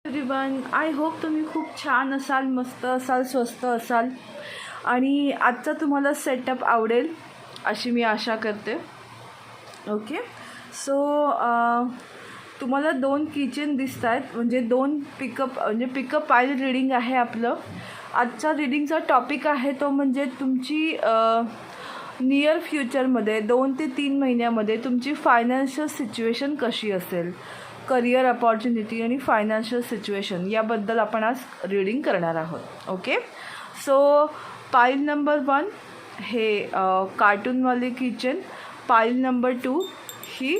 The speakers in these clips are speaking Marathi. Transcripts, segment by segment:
एव्हरीवन, आय होप तुम्ही खूप छान असाल, मस्त असाल, स्वस्त असाल आणि आजचा तुम्हाला सेटअप आवडेल अशी मी आशा करते. ओके, सो तुम्हाला 2 किचन दिसत आहेत, म्हणजे 2 पिकअप पाईल रीडिंग आहे आपलं. आजचा रीडिंगचा टॉपिक आहे तो म्हणजे तुमची नियर फ्युचरमध्ये 2 ते 3 महिन्यामध्ये तुमची फायनान्शियल सिच्युएशन कशी असेल, करिअर अपॉर्च्युनिटी आणि फायनान्शियल सिच्युएशन याबद्दल आपण आज रीडिंग करणार आहोत. ओके, सो पाईल नंबर 1 हे कार्टूनवाले किचन, पाईल नंबर 2 ही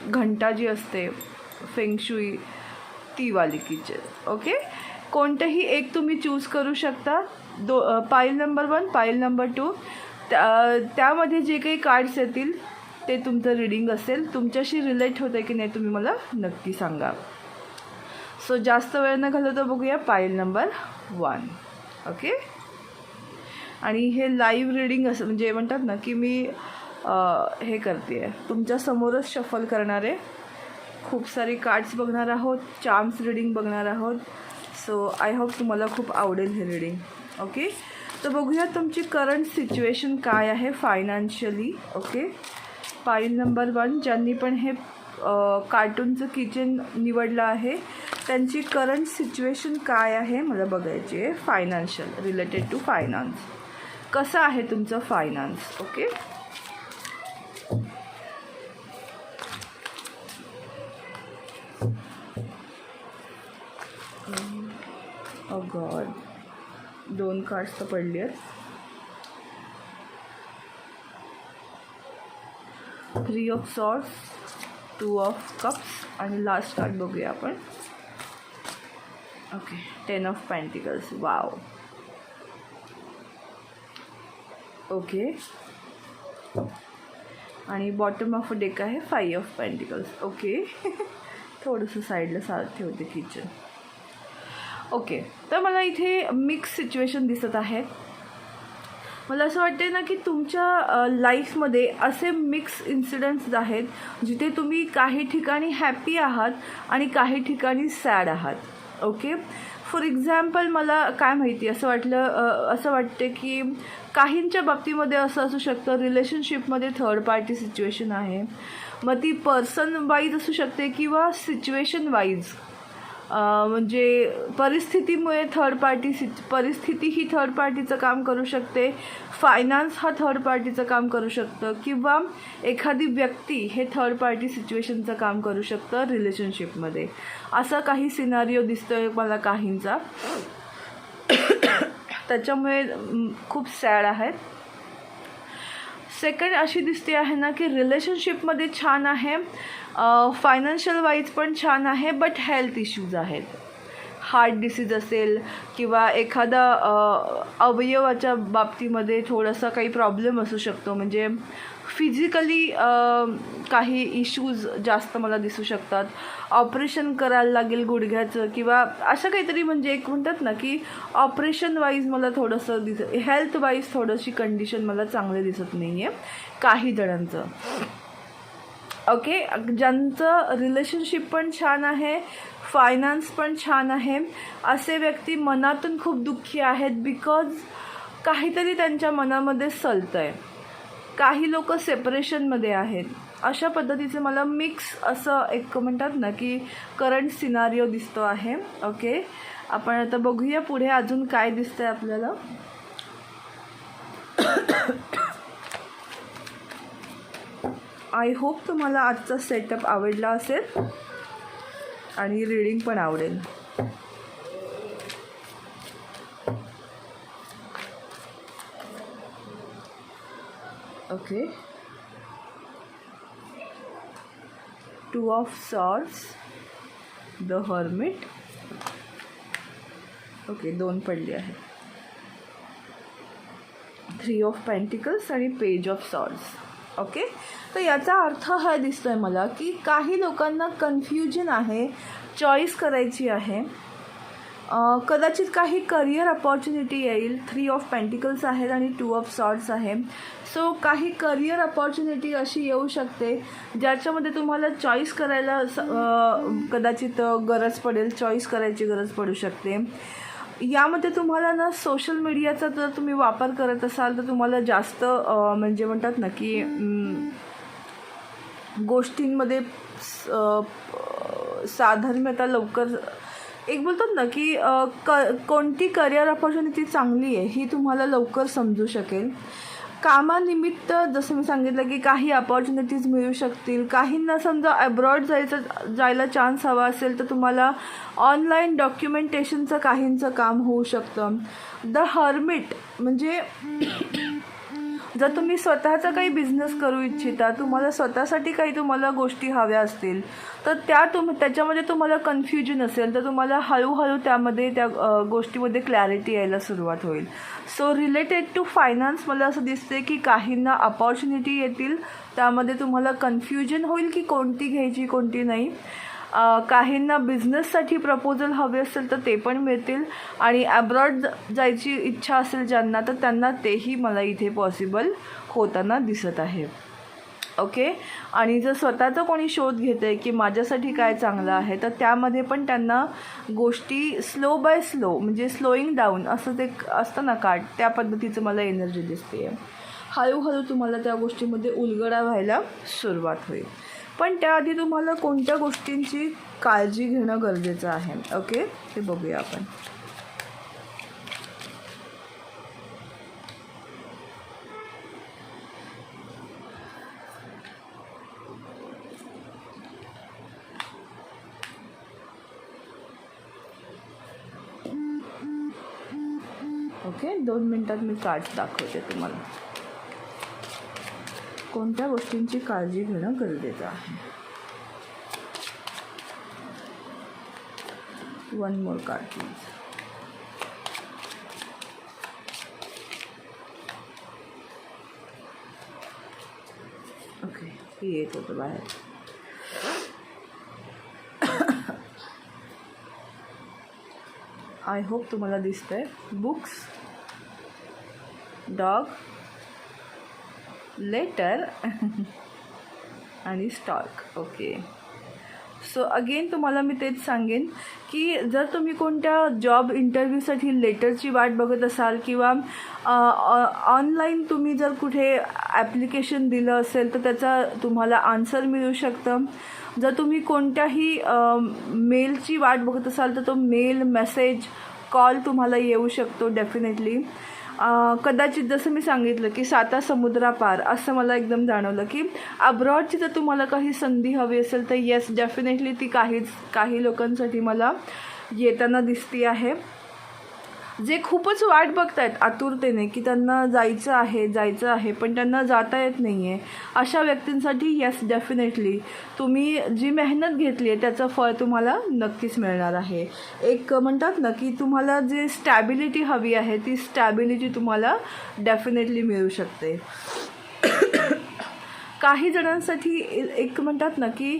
घंटा जी असते फेंगशुई तीवाली किचन. ओके, कोणतंही एक तुम्ही चूज करू शकता. पाईल नंबर 1, पाईल नंबर 2 त्यामध्ये जे काही कार्ड्स येतील ते तुमचं रीडिंग असेल. तुमच्याशी रिलेट होतं की नाही तुम्ही मला नक्की सांगा. सो जास्त वेळ न घालवता बघूया पाईल नंबर 1. ओके, आणि हे लाईव्ह रीडिंग असं म्हणजे म्हणतात ना की मी हे करते आहे, तुमच्यासमोरच शफल करणार आहे. खूप सारी कार्ड्स बघणार आहोत, चार्म्स रीडिंग बघणार आहोत. सो आय होप तुम्हाला खूप आवडेल हे रीडिंग. ओके, तर बघूया तुमची करंट सिच्युएशन काय आहे फायनान्शियली. ओके, पाईल नंबर 1 ज्यांनी पण हे कार्टूनचं किचन निवडलं आहे त्यांची करंट सिच्युएशन काय आहे मला बघायची आहे. फायनान्शियल, रिलेटेड टू फायनान्स, कसं आहे तुमचं फायनान्स. ओके, ओ गॉड, 2 कार्ड्स तर पडली आहेत. 3 ऑफ सॉर्ड्स, 2 ऑफ कप्स आणि लास्ट कार्ड बघूया आपण. Okay, 10 of pentacles. Wow. Okay, आणि बॉटम ऑफ डेक आहे 5 ऑफ पेंटिकल्स. ओके, थोडंसं साईडला ठेवते किचन. ओके, तर मला इथे मिक्स सिच्युएशन दिसत आहे. मला असं वाटते ना की तुमच्या लाईफमध्ये असे मिक्स इन्सिडेंट्स आहेत जिथे तुम्ही काही ठिकाणी हॅपी आहात आणि काही ठिकाणी सॅड आहात. ओके, फॉर एक्झाम्पल मला काय माहिती असं वाटते की काहींच्या बाबतीमध्ये असं असू शकतं रिलेशनशिपमध्ये थर्ड पार्टी सिच्युएशन आहे. मग ती पर्सन वाईज असू शकते किंवा सिच्युएशन वाईज, म्हणजे परिस्थितीमुळे परिस्थिती ही थर्ड पार्टीचं काम करू शकते, फायनान्स हा थर्ड पार्टीचं काम करू शकतं, किंवा एखादी व्यक्ती हे थर्ड पार्टी सिच्युएशनचं काम करू शकतं रिलेशनशिपमध्ये. असा काही सिनारिओ दिसतोय मला काहींचा, त्याच्यामुळे खूप सॅड आहेत. सेकंड अशी दिसते आहे ना की रिलेशनशिपमध्ये छान आहे, फायनान्शियल वाईज पण छान आहे, बट हेल्थ इश्यूज आहेत. हार्ट डिसीज असेल किंवा एखादा अवयवाच्या बाबतीमध्ये थोडासा काही प्रॉब्लेम असू शकतो, म्हणजे फिजिकली काही इश्यूज जास्त मला दिसू शकतात. ऑपरेशन करायला लागेल गुडघ्याचं किंवा असं काहीतरी, म्हणजे एक म्हणतात ना की ऑपरेशन वाईज मला थोडंसं हेल्थ वाईज थोडीशी कंडिशन मला चांगले दिसत नाही आहे काही जणांचं. ओके, ज्यांचं रिलेशनशिप पण छान आहे, फायनान्स पण छान आहे, असे व्यक्ती मनातून खूप दुःखी आहेत बिकॉज काहीतरी त्यांच्या मनामध्ये सलतं आहे. काही लोक सेपरेशनमध्ये आहेत. अशा पद्धतीचे मला मिक्स असं एक म्हणतात ना की करंट सिनारिओ दिसतो आहे. ओके, आपण आता बघूया पुढे अजून काय दिसतंय आपल्याला. आय होप तुम्हाला आजचा सेटअप आवडला असेल आणि रीडिंग पण आवडेल. Okay, 2 of swords, the hermit. Okay, 2 पडली आहे. 3 ऑफ पेंटिकल्स आणि पेज ऑफ सॉर्ड्स. ओके, तर याचा अर्थ हा दिसतो आहे मला की काही लोकांना कन्फ्युजन आहे, चॉईस करायची आहे कदाचित काही करिअर अपॉर्च्युनिटी येईल. 3 ऑफ पेंटिकल्स आहेत आणि 2 ऑफ सॉर्ड्स आहे. सो काही करिअर अपॉर्च्युनिटी अशी येऊ शकते ज्याच्यामध्ये तुम्हाला चॉईस करायला कदाचित गरज पडेल, चॉईस करायची गरज पडू शकते. यामध्ये तुम्हाला ना सोशल मीडियाचा जर तुम्ही वापर करत असाल तर तुम्हाला जास्त म्हणजे म्हणतात ना की गोष्टींमध्ये साधर्म्यता लवकर एक बोलतात ना की कोणती करिअर अपॉर्च्युनिटी चांगली आहे ही तुम्हाला लवकर समजू शकेल. कामानिमित्त जसं मी सांगितलं की काही अपॉर्च्युनिटीज मिळू शकतील. काहींना समजा अब्रॉड जायला चान्स हवा असेल तर तुम्हाला ऑनलाईन डॉक्युमेंटेशनचं काहींचं काम होऊ शकतं. द हर्मिट म्हणजे जर तुम्ही स्वतःचा काही बिझनेस करू इच्छिता, तुम्हाला स्वतःसाठी काही तुम्हाला गोष्टी हव्या असतील तर त्याच्यामध्ये तुम्हाला कन्फ्युजन असेल तर तुम्हाला हळूहळू त्यामध्ये त्या गोष्टीमध्ये क्लॅरिटी यायला सुरुवात होईल. सो रिलेटेड टू फायनान्स मला असं दिसते की काहींना अपॉर्च्युनिटी येतील, त्यामध्ये तुम्हाला कन्फ्युजन होईल की कोणती घ्यायची कोणती नाही. काहींना बिझनेससाठी प्रपोजल हवे असेल तर ते पण मिळतील आणि ॲब्रॉड जायची इच्छा असेल ज्यांना तर त्यांना तेही मला इथे पॉसिबल होताना दिसत आहे. ओके. आणि जर स्वतःचा कोणी शोध घेते की माझ्यासाठी काय चांगलं आहे तर त्यामध्ये पण त्यांना गोष्टी स्लो बाय स्लो म्हणजे स्लोईंग डाऊन असं ते असतं ना कार्ड, त्या पद्धतीचं मला एनर्जी दिसते. हळूहळू तुम्हाला त्या गोष्टीमध्ये उलगडा व्हायला सुरुवात होईल. पण त्याआधी तुम्हाला कोणत्या गोष्टींची काळजी घेणं गरजेचं आहे. ओके, ते बघूया आपण. ओके, 2 मिनिटात मी कार्ड्स दाखवते तुम्हाला. कोणत्या गोष्टींची काळजी घेणं गरजेचं आहे. 1 मोर कार्ड प्लीज. ओके, हे येत होतं बाहेर. आय होप तुम्हाला दिसतंय. बुक्स, डॉग, लेटर आणि स्टॉक. ओके. सो अगेन तुम्हाला मी तेच सांगेन की जर तुम्ही कोणत्या जॉब इंटरव्ह्यूसाठी लेटरची वाट बघत असाल किंवा ऑनलाईन तुम्ही जर कुठे ॲप्लिकेशन दिलं असेल तर त्याचा तुम्हाला आन्सर मिळू शकतं. जर तुम्ही कोणत्याही मेलची वाट बघत असाल तर तो मेल, मेसेज, कॉल तुम्हाला येऊ शकतो डेफिनेटली. कदाचित जसं मी सांगितलं की 7 समुद्रापार असं मला एकदम जाणवलं की अब्रॉडची जर तुम्हाला काही संधी हवी असेल तर येस डेफिनेटली ती काही लोकांसाठी मला येताना दिसती आहे. जे खूपच वाट बघत आहेत आतुरतेने की त्यांना जायचं आहे पण त्यांना जाता येत नाही आहे, अशा व्यक्तींसाठी येस डेफिनेटली तुम्ही जी मेहनत घेतली आहे त्याचं फळ तुम्हाला नक्कीच मिळणार आहे. एक म्हणतात ना की तुम्हाला जे स्टॅबिलिटी हवी आहे ती स्टॅबिलिटी तुम्हाला डेफिनेटली मिळू शकते. काही जणांसाठी एक म्हणतात ना की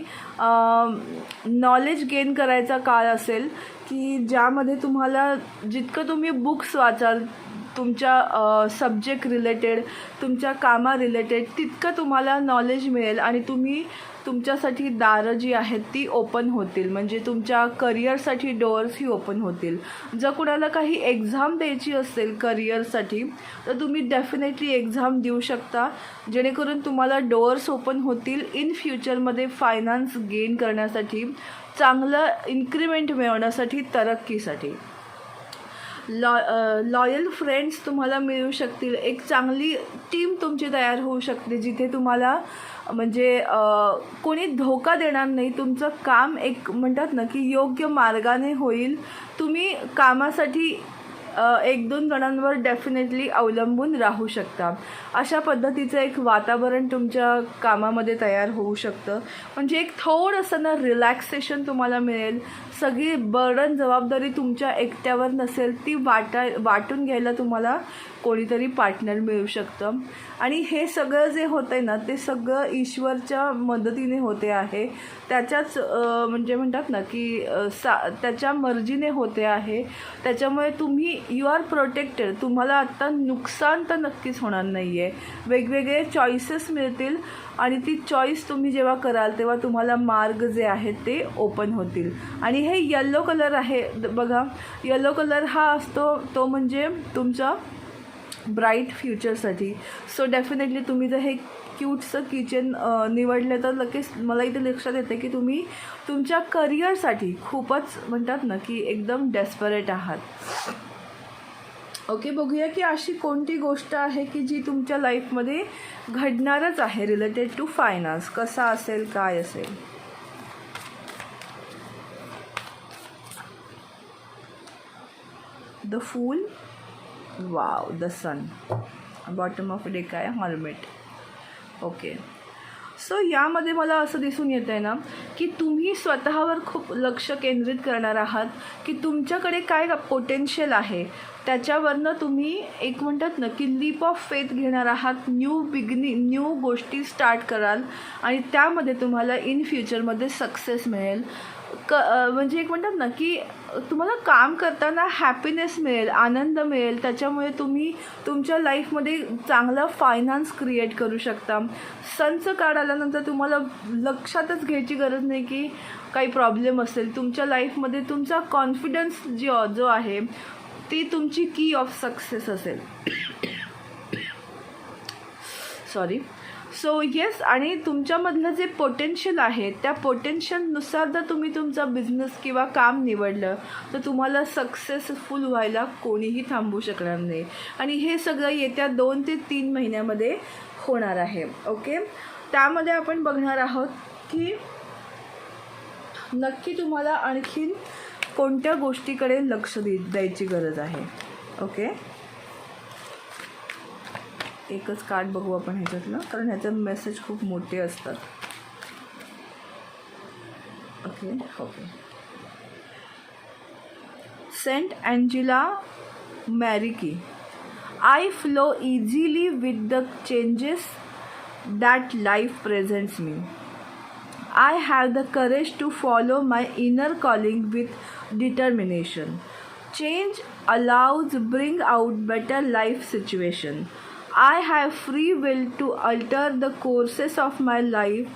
नॉलेज गेन करायचा काळ असेल की ज्यामध्ये तुम्हाला जितकं तुम्ही बुक्स वाचाल तुमच्या सब्जेक्ट रिलेटेड, तुमच्या कामा रिलेटेड तितकं तुम्हाला नॉलेज मिळेल आणि तुम्ही तुमच्यासाठी दारं जी आहेत ती ओपन होतील. म्हणजे तुमच्या करिअरसाठी डोअर्स ही ओपन होतील. जर कुणाला काही एक्झाम द्यायची असेल करिअरसाठी तर तुम्ही डेफिनेटली एक्झाम देऊ शकता जेणेकरून तुम्हाला डोअर्स ओपन होतील इन फ्युचरमध्ये फायनान्स गेन करण्यासाठी, चांगलं इन्क्रिमेंट मिळवण्यासाठी, तरक्कीसाठी. लॉयल फ्रेंड्स तुम्हाला मिळू शकतील. एक चांगली टीम तुमची तयार होऊ शकते जिथे तुम्हाला म्हणजे कोणी धोका देणार नाही. तुमचं काम एक म्हणतात ना की योग्य मार्गाने होईल. तुम्ही कामासाठी 1-2 जणांवर डेफिनेटली अवलंबून राहू शकता. अशा पद्धतीचं एक वातावरण तुमच्या कामामध्ये तयार होऊ शकतं. म्हणजे एक थोडंसं ना रिलॅक्सेशन तुम्हाला मिळेल. सगळी बर्डन जबाबदारी तुमच्या एकट्यावर नसेल, ती वाटून घ्यायला तुम्हाला कोणीतरी पार्टनर मिळू शकतं. आणि हे सगळं जे होतं आहे ना, ते सगळं ईश्वरच्या मदतीने होते आहे. त्याच्याच म्हणजे म्हणतात ना की त्याच्या मर्जीने होते आहे. त्याच्यामुळे तुम्ही यू आर प्रोटेक्टेड. तुम्हाला आत्ता नुकसान तर नक्कीच होणार नाही आहे. वेगवेगळे चॉईसेस मिळतील आणि ती चॉईस तुम्ही जेव्हा कराल तेव्हा तुम्हाला मार्ग जे आहेत ते ओपन होतील. आणि हे येलो कलर आहे बघा, येलो कलर हा असतो तो म्हणजे तुमचा ब्राईट फ्युचरसाठी. सो डेफिनेटली तुम्ही जर हे क्यूटचं किचन निवडलं तर लगेच मला इथे लक्षात येते की तुम्ही तुमच्या करिअरसाठी खूपच म्हणतात ना की एकदम डेस्परेट आहात. ओके, बघूया की अशी कोणती गोष्ट आहे की जी तुमच्या लाईफमध्ये घडणारच आहे रिलेटेड टू फायनान्स. कसा असेल, काय असेल. The fool, wow, the sun, bottom of deck आहे हर्मिट. ओके, सो यामध्ये मला असं दिसून येतं आहे ना की तुम्ही स्वतःवर खूप लक्ष केंद्रित करणार आहात की तुमच्याकडे काय पोटेन्शियल आहे. त्याच्यावरनं तुम्ही एक म्हणतात ना की लीप ऑफ फेथ घेणार आहात. न्यू बिगिनिंग, न्यू गोष्टी स्टार्ट कराल आणि त्यामध्ये तुम्हाला इन फ्युचरमध्ये सक्सेस मिळेल. म्हणजे एक म्हणतात ना की तुम्हाला काम करताना हॅपीनेस मिळेल, आनंद मिळेल. त्याच्यामुळे तुम्ही तुमच्या लाईफमध्ये चांगला फायनान्स क्रिएट करू शकता. सनचं कार्ड आल्यानंतर तुम्हाला लक्षातच घ्यायची गरज नाही की काही प्रॉब्लेम असेल. तुमच्या लाईफमध्ये तुमचा कॉन्फिडन्स जो आहे ती तुमची की ऑफ सक्सेस असेल. सॉरी. सो येस, आणि तुमच्यामधलं जे पोटेन्शियल आहे त्या पोटेन्शियलनुसार जर तुम्ही तुमचा बिझनेस किंवा काम निवडलं तर तुम्हाला सक्सेसफुल व्हायला कोणीही थांबवू शकणार नाही. आणि हे सगळं येत्या 2 ते 3 महिन्यामध्ये होणार आहे. ओके, त्यामध्ये आपण बघणार आहोत की नक्की तुम्हाला आणखीन कोणत्या गोष्टीकडे लक्ष द्यायची गरज आहे. ओके, एकच कार्ड बघू आपण ह्याच्यातलं, कारण ह्याचे मेसेज खूप मोठे असतात. ओके ओके, सेंट अँजेला मॅरिकी. I flow easily with the changes that life presents me. I have the courage to follow my inner calling with determination. Change allows bring out better life situation. I have free will to alter the courses of my life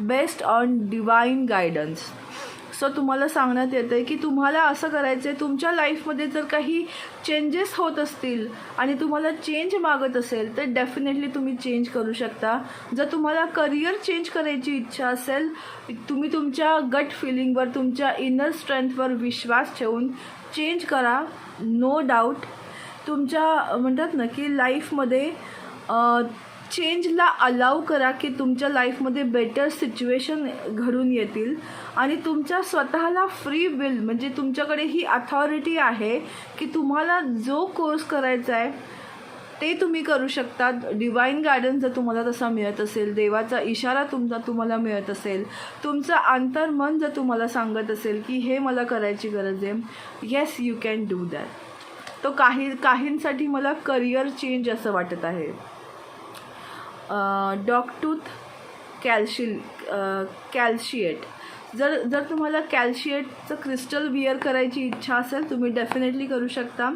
based on divine guidance. So तुम्हाला सांगण्यात येतं आहे की तुम्हाला असं करायचं आहे, तुमच्या लाईफमध्ये जर काही चेंजेस होत असतील आणि तुम्हाला चेंज मागत असेल तर डेफिनेटली तुम्ही चेंज करू शकता. जर तुम्हाला करिअर चेंज करायची इच्छा असेल, तुम्ही तुमच्या गट फिलिंगवर, तुमच्या इनर स्ट्रेंथवर विश्वास ठेवून चेंज करा. नो डाऊट तुमच्या म्हणतात ना की लाईफमध्ये चेंजला अलाव करा की तुमच्या लाईफमध्ये बेटर सिच्युएशन घडून येतील. आणि तुमच्या स्वतःला फ्री विल, म्हणजे तुमच्याकडे ही अथॉरिटी आहे की तुम्हाला जो कोर्स करायचा आहे ते तुम्ही करू शकता. डिवाईन गायडन्स जर तुम्हाला तसा मिळत असेल, देवाचा इशारा तुम्हाला मिळत असेल, तुमचं अंतर्मन जर तुम्हाला सांगत असेल की हे मला करायची गरज आहे, yes you can do that. तो काहींसाठी मला करिअर चेंज असं वाटत आहे. डॉगटूथ कॅल्शिएट. जर तुम्हाला कॅल्शिएटचं क्रिस्टल विअर करायची इच्छा असेल तुम्ही डेफिनेटली करू शकता.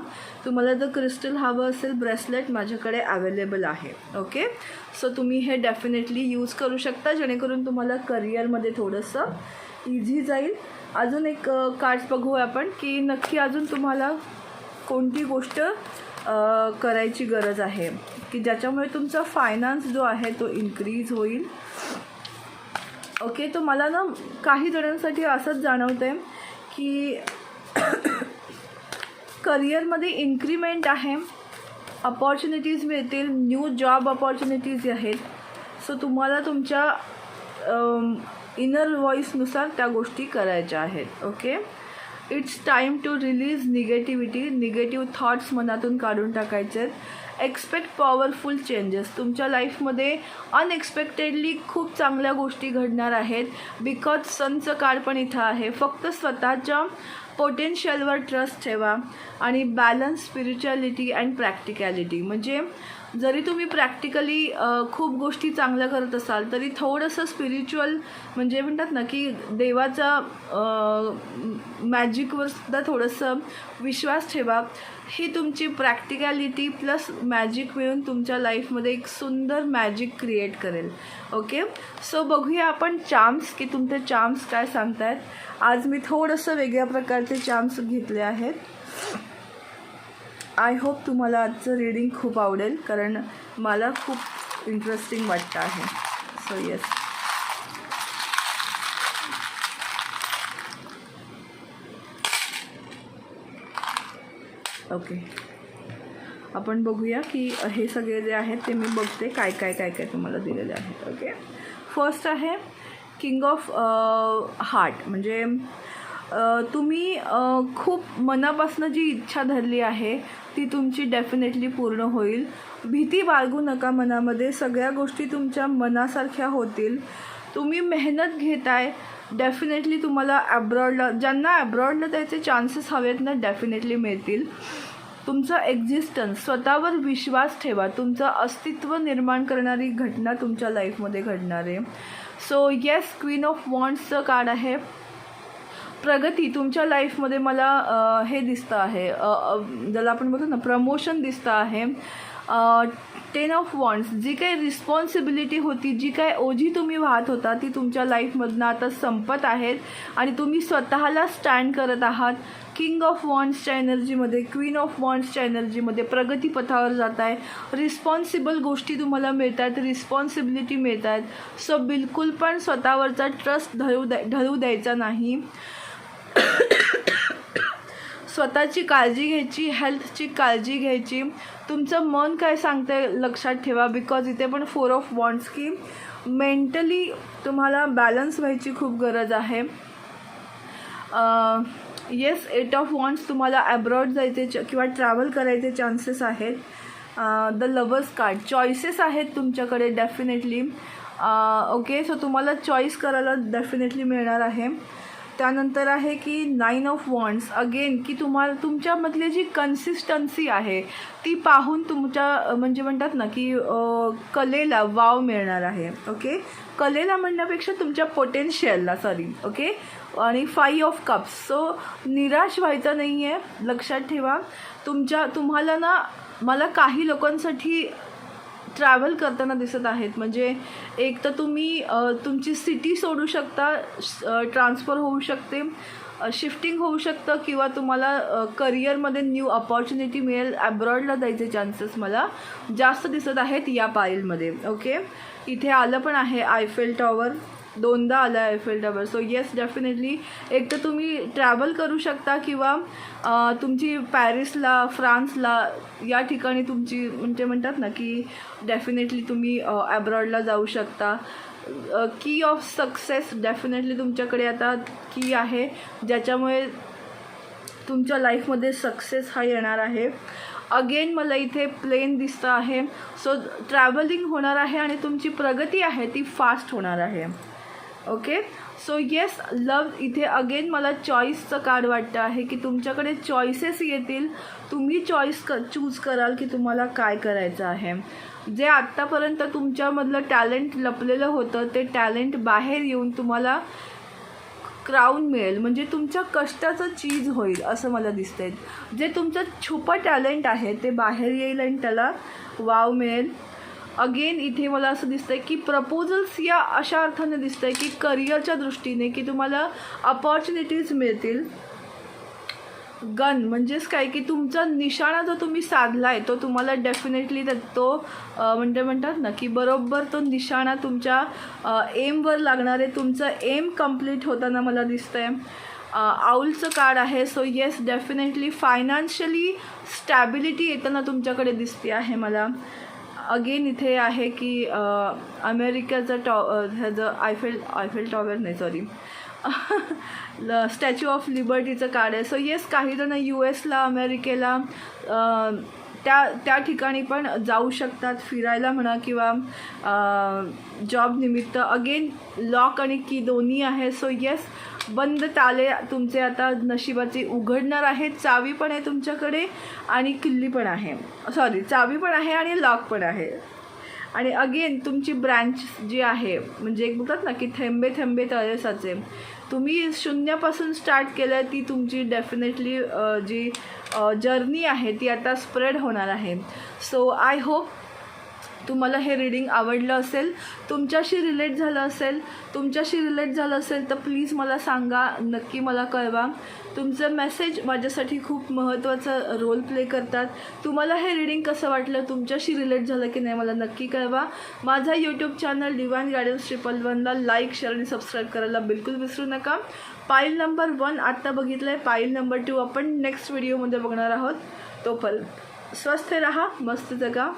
तुम्हाला जर क्रिस्टल हवं असेल, ब्रेसलेट माझ्याकडे अवेलेबल आहे. ओके, सो तुम्ही हे डेफिनेटली यूज करू शकता जेणेकरून तुम्हाला करिअरमध्ये थोडंसं इझी जाईल. अजून एक कार्ड्स बघू आपण की नक्की अजून तुम्हाला कोणती गोष्ट करायची गरज आहे की ज्याच्यामुळे तुमचा फायनान्स जो आहे तो इन्क्रीज होईल. ओके, तर मला ना काही जणांसाठी असंच जाणवतं आहे की करिअरमध्ये इन्क्रीमेंट आहे, अपॉर्च्युनिटीज मिळतील, न्यू जॉब अपॉर्च्युनिटीज आहेत. सो तुम्हाला तुमच्या इनर व्हॉईसनुसार त्या गोष्टी करायच्या आहेत. Okay, it's time to release negativity. Negative thoughts मनातून काढून टाकायचे. Expect powerful changes. तुमच्या लाईफमध्ये अनएक्सपेक्टेडली खूप चांगल्या गोष्टी घडणार आहेत. बिकॉज सनचं कार्ड पण इथं आहे. फक्त स्वतःच्या पोटेन्शियलवर ट्रस्ट ठेवा आणि बॅलन्स स्पिरिच्युअलिटी अँड प्रॅक्टिकॅलिटी. म्हणजे जरी तुम्ही प्रॅक्टिकली खूप गोष्टी चांगल्या करत असाल तरी थोडंसं स्पिरिच्युअल म्हणजे म्हणतात ना की देवाचा मॅजिकवर सुद्धा थोडंसं विश्वास ठेवा. ही तुमची प्रॅक्टिकॅलिटी प्लस मॅजिक मिळून तुमच्या लाईफमध्ये एक सुंदर मॅजिक क्रिएट करेल. ओके, सो बघूया आपण चार्म्स की तुमचे चार्म्स काय सांगत आहेत. आज मी थोडंसं वेगळ्या प्रकारचे चार्म्स घेतले आहेत. आय होप तुम्हाला आजचं रीडिंग खूप आवडेल कारण मला खूप इंटरेस्टिंग वाटतं आहे. सो येस, ओके, आपण बघूया की हे सगळे जे आहेत ते मी बघते काय काय काय काय तुम्हाला दिलेले आहेत. ओके, फर्स्ट आहे किंग ऑफ हार्ट. म्हणजे तुम्ही खूप मनापासून जी इच्छा धरली आहे ती तुमची डेफिनेटली पूर्ण होईल. भीती बाळगू नका मनामध्ये. सगळ्या गोष्टी तुमच्या मनासारख्या होतील. तुम्ही मेहनत घेताय. डेफिनेटली तुम्हाला ॲब्रॉडला, ज्यांना ॲब्रॉडला जायचे चान्सेस हवेत ना, डेफिनेटली मिळतील. तुमचं एक्झिस्टन्स, स्वतःवर विश्वास ठेवा. तुमचं अस्तित्व निर्माण करणारी घटना तुमच्या लाईफमध्ये घडणार आहे. सो येस, क्वीन ऑफ वॉन्ड्सचं कार्ड आहे. प्रगती तुमच्या लाईफमध्ये मला हे दिसतं आहे, ज्याला आपण बोलतो ना प्रमोशन दिसतं आहे. 10 ऑफ वॉन्ड्स, जी काही रिस्पॉन्सिबिलिटी होती, जी काही ओझी तुम्ही वाहत होता ती तुमच्या लाईफमधनं आता संपत आहेत आणि तुम्ही स्वतःला स्टँड करत आहात. किंग ऑफ वॉन्ड्सच्या एनर्जीमध्ये, क्वीन ऑफ वॉन्ड्सच्या एनर्जीमध्ये प्रगतीपथावर जात आहे. रिस्पॉन्सिबल गोष्टी तुम्हाला मिळत आहेत, रिस्पॉन्सिबिलिटी मिळत आहेत. सो बिलकुल पण स्वतःवरचा ट्रस्ट ढळू द्यायचा नाही. स्वतःची काळजी घ्यायची, हेल्थची काळजी घ्यायची. तुमचं मन काय सांगते लक्षात ठेवा. बिकॉज इथे पण 4 ऑफ वॉन्ड्स की मेंटली तुम्हाला बॅलन्स व्हायची खूप गरज आहे. येस, 8 ऑफ वॉन्ड्स, तुम्हाला ॲब्रॉड जायचे किंवा ट्रॅव्हल करायचे चान्सेस आहेत. द लवर्स कार्ड, चॉईसेस आहेत तुमच्याकडे डेफिनेटली. ओके, सो तुम्हाला चॉईस करायला डेफिनेटली मिळणार आहे. त्यानंतर आहे की 9 ऑफ वॉन्ड्स. अगेन की तुमच्यामधली जी कन्सिस्टन्सी आहे ती पाहून तुमच्या म्हणजे म्हणतात ना की कलेला वाव मिळणार आहे. ओके, कलेला म्हणण्यापेक्षा तुमच्या पोटेन्शियलला, सॉरी. ओके, आणि 5 ऑफ कप्स. सो निराश व्हायचं नाही आहे, लक्षात ठेवा. तुम्हाला ना, मला काही लोकांसाठी ट्रॅव्हल करताना दिसत आहेत. म्हणजे एक तर तुम्ही तुमची सिटी सोडू शकता, ट्रान्सफर होऊ शकते, शिफ्टिंग होऊ शकतं, किंवा तुम्हाला करिअरमध्ये न्यू अपॉर्च्युनिटी मिळेल. ॲब्रॉडला जायचे चान्सेस मला जास्त दिसत आहेत या पाईलमध्ये. ओके, इथे आलं पण आहे आयफेल टॉवर, 2दा आलं आहे Eiffel tower. So yes, definitely एक तर तुम्ही ट्रॅव्हल करू शकता किंवा तुमची पॅरिसला, फ्रान्सला या ठिकाणी तुमची म्हणजे म्हणतात ना की डेफिनेटली तुम्ही ॲब्रॉडला जाऊ शकता. की ऑफ सक्सेस, डेफिनेटली तुमच्याकडे आता की आहे ज्याच्यामुळे तुमच्या लाईफमध्ये सक्सेस हा येणार आहे. अगेन मला इथे प्लेन दिसतं आहे. सो ट्रॅव्हलिंग होणार आहे आणि तुमची प्रगती आहे ती फास्ट होणार आहे. ओके, सो येस, लव, इथे अगेन मला चॉईसचं कार्ड वाटतं आहे की तुमच्याकडे चॉईसेस येतील. तुम्ही चूज कराल की तुम्हाला काय करायचं आहे. जे आत्तापर्यंत तुमच्यामधलं टॅलेंट लपलेलं होतं ते टॅलेंट बाहेर येऊन तुम्हाला क्राऊन मिळेल. म्हणजे तुमच्या कष्टाचं चीज होईल असं मला दिसतंय. जे तुमचं छुपं टॅलेंट आहे ते बाहेर येईल आणि त्याला वाव मिळेल. अगेन इथे मला असं दिसतंय की प्रपोजल्स या अशा अर्थाने दिसतंय की करिअरच्या दृष्टीने की तुम्हाला अपॉर्च्युनिटीज मिळतील. गन म्हणजेच काय की तुमचा निशाणा जो तुम्ही साधला आहे तो तुम्हाला डेफिनेटली तो म्हणजे म्हणतात ना की बरोबर तो निशाणा तुमच्या एमवर लागणार आहे. तुमचं एम कंप्लीट होताना मला दिसतं आहे. आऊलचं कार्ड आहे. So yes, definitely financially stability येताना तुमच्याकडे दिसते आहे मला. अगेन इथे आहे की अमेरिकेचं ह्याचं आयफेल टॉवर नाही, सॉरी, स्टॅच्यू ऑफ लिबर्टीचं कार्ड आहे. सो येस, काही जण US ला, अमेरिकेला त्या ठिकाणी पण जाऊ शकतात फिरायला म्हणा किंवा जॉब निमित्त. अगेन लॉक आणि की दोन्ही आहे. सो येस, बंद ताले तुमचे आता नशिबाचे उघडणार आहेत. चावी पण आहे तुमच्याकडे आणि किल्ली पण आहे, सॉरी चावी पण आहे आणि लॉक पण आहे. आणि अगेन तुमची ब्रँच जी आहे, म्हणजे एक बोलतात ना की थेंबे थेंबे तळे साचे, तुम्ही शून्यापासून स्टार्ट केलं आहे, ती तुमची डेफिनेटली जी जर्नी आहे ती आता स्प्रेड होणार आहे. सो आय होप तुम्हाला हे रीडिंग आवडलं असेल, तुमच्याशी रिलेट झालं असेल तर प्लीज मला सांगा, नक्की मला कळवा. तुमचं मेसेज माझ्यासाठी खूप महत्त्वाचा रोल प्ले करतात. तुम्हाला हे रीडिंग कसं वाटलं, तुमच्याशी रिलेट झालं की नाही, मला नक्की कळवा. माझा यूट्यूब चॅनल डिवाइन गायडन्स 111ला लाईक, शेअर आणि सबस्क्राईब करायला बिलकुल विसरू नका. पाईल नंबर 1 आत्ता बघितलं आहे, पाईल नंबर 2 आपण नेक्स्ट व्हिडिओमध्ये बघणार आहोत. तोपर्यंत स्वस्थ राहा, मस्त जगा,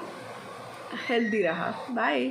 हेल्दी रहा. बाय.